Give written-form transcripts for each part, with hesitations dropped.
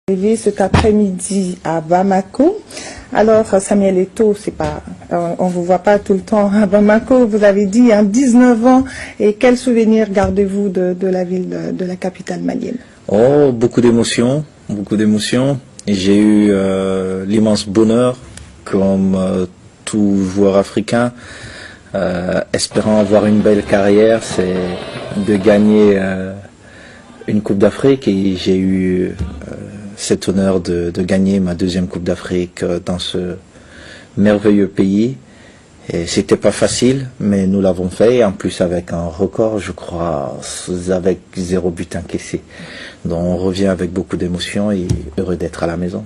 Arrivé cet après-midi à Bamako. Alors, Samuel Eto'o, c'est pas, on vous voit pas tout le temps à Bamako. Vous avez dit 19 ans. Et quel souvenir gardez-vous de la ville, de la capitale malienne? Oh, beaucoup d'émotions, beaucoup d'émotions. Et j'ai eu l'immense bonheur, comme tout joueur africain, espérant avoir une belle carrière, c'est de gagner une Coupe d'Afrique. Et j'ai eu cet honneur de gagner ma deuxième Coupe d'Afrique dans ce merveilleux pays. Et c'était pas facile, mais nous l'avons fait, en plus avec un record, je crois, avec 0 but encaissé. Donc on revient avec beaucoup d'émotion et heureux d'être à la maison.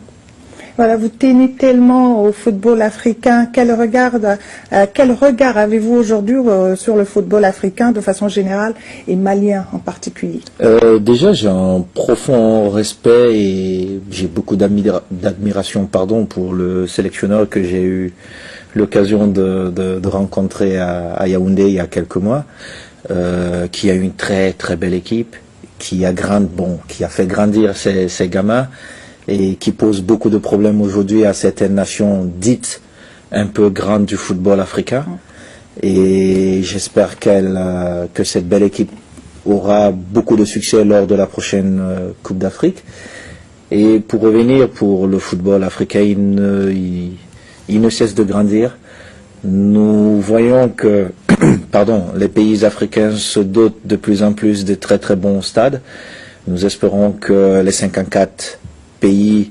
Voilà, vous tenez tellement au football africain. Quel regard avez-vous aujourd'hui sur le football africain de façon générale et malien en particulier? Déjà, j'ai un profond respect et j'ai beaucoup d'admiration pour le sélectionneur que j'ai eu l'occasion de rencontrer à Yaoundé il y a quelques mois, qui a une très très belle équipe, qui a fait grandir ses gamins, et qui pose beaucoup de problèmes aujourd'hui à certaines nations dites un peu grandes du football africain. Et j'espère que cette belle équipe aura beaucoup de succès lors de la prochaine Coupe d'Afrique. Et pour revenir pour le football africain, il ne cesse de grandir. Nous voyons que les pays africains se dotent de plus en plus de très très bons stades. Nous espérons que les 54 pays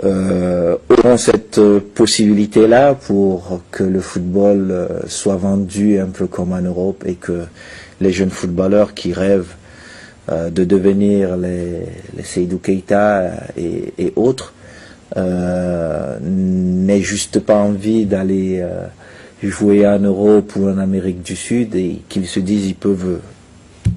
auront cette possibilité-là pour que le football soit vendu un peu comme en Europe et que les jeunes footballeurs qui rêvent de devenir les Seydou Keita et autres n'aient juste pas envie d'aller jouer en Europe ou en Amérique du Sud et qu'ils se disent qu'ils peuvent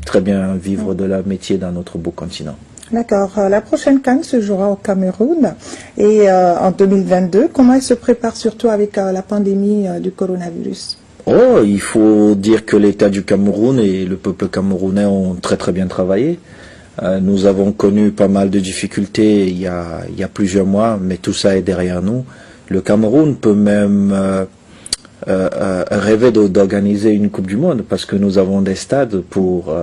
très bien vivre de leur métier dans notre beau continent. D'accord. La prochaine CAN se jouera au Cameroun et en 2022. Comment elle se prépare surtout avec la pandémie du coronavirus? Oh, il faut dire que l'État du Cameroun et le peuple camerounais ont très très bien travaillé. Nous avons connu pas mal de difficultés il y a plusieurs mois, mais tout ça est derrière nous. Le Cameroun peut même rêver d'organiser une Coupe du Monde parce que nous avons des stades pour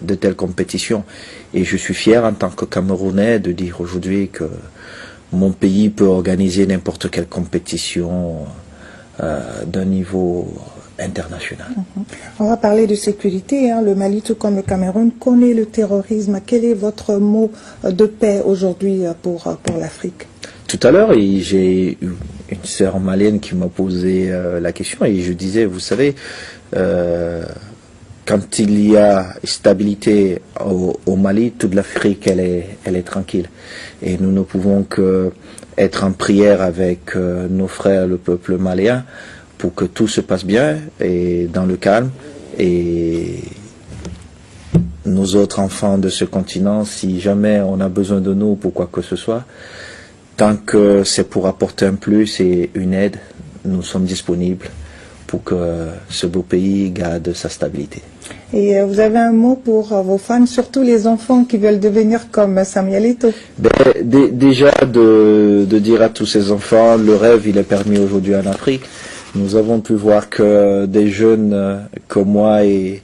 de telles compétitions. Et je suis fier en tant que Camerounais de dire aujourd'hui que mon pays peut organiser n'importe quelle compétition d'un niveau international. On va parler de sécurité. Le Mali, tout comme le Cameroun, connaît le terrorisme. Quel est votre mot de paix aujourd'hui pour l'Afrique? Tout à l'heure, j'ai eu une sœur malienne qui m'a posé la question et je disais, vous savez, quand il y a stabilité au Mali, toute l'Afrique, elle est tranquille. Et nous ne pouvons que être en prière avec nos frères, le peuple malien, pour que tout se passe bien et dans le calme. Et nos autres enfants de ce continent, si jamais on a besoin de nous pour quoi que ce soit, tant que c'est pour apporter un plus et une aide, nous sommes disponibles pour que ce beau pays garde sa stabilité. Et vous avez un mot pour vos fans, surtout les enfants qui veulent devenir comme Samuel Eto'o? Déjà de dire à tous ces enfants, le rêve il est permis aujourd'hui en Afrique. Nous avons pu voir que des jeunes comme moi et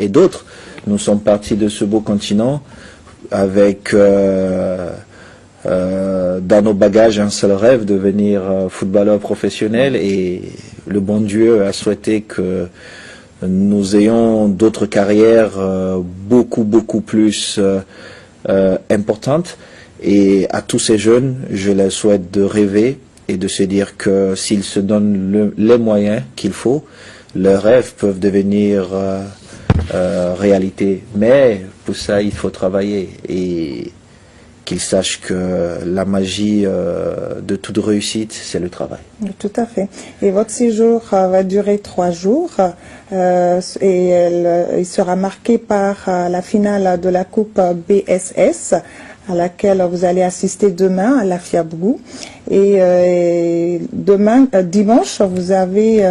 d'autres, nous sommes partis de ce beau continent avec dans nos bagages un seul rêve, devenir footballeur professionnel, et le bon Dieu a souhaité que nous ayons d'autres carrières beaucoup plus importantes. Et à tous ces jeunes, je leur souhaite de rêver et de se dire que s'ils se donnent les moyens qu'il faut, leurs rêves peuvent devenir réalité. Mais pour ça, il faut travailler et qu'ils sachent que la magie de toute réussite, c'est le travail. Tout à fait. Et votre séjour va durer 3 jours et il sera marqué par la finale de la Coupe BSS à laquelle vous allez assister demain à la Fiabrou. Et dimanche, vous allez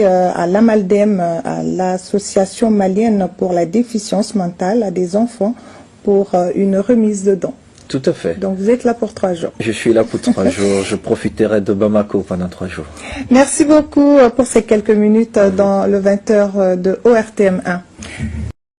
à l'Amaldem, à l'association malienne pour la déficience mentale à des enfants, pour une remise de dons. Tout à fait. Donc vous êtes là pour 3 jours. Je suis là pour 3 jours. Je profiterai de Bamako pendant 3 jours. Merci beaucoup pour ces quelques minutes dans le 20h de ORTM1.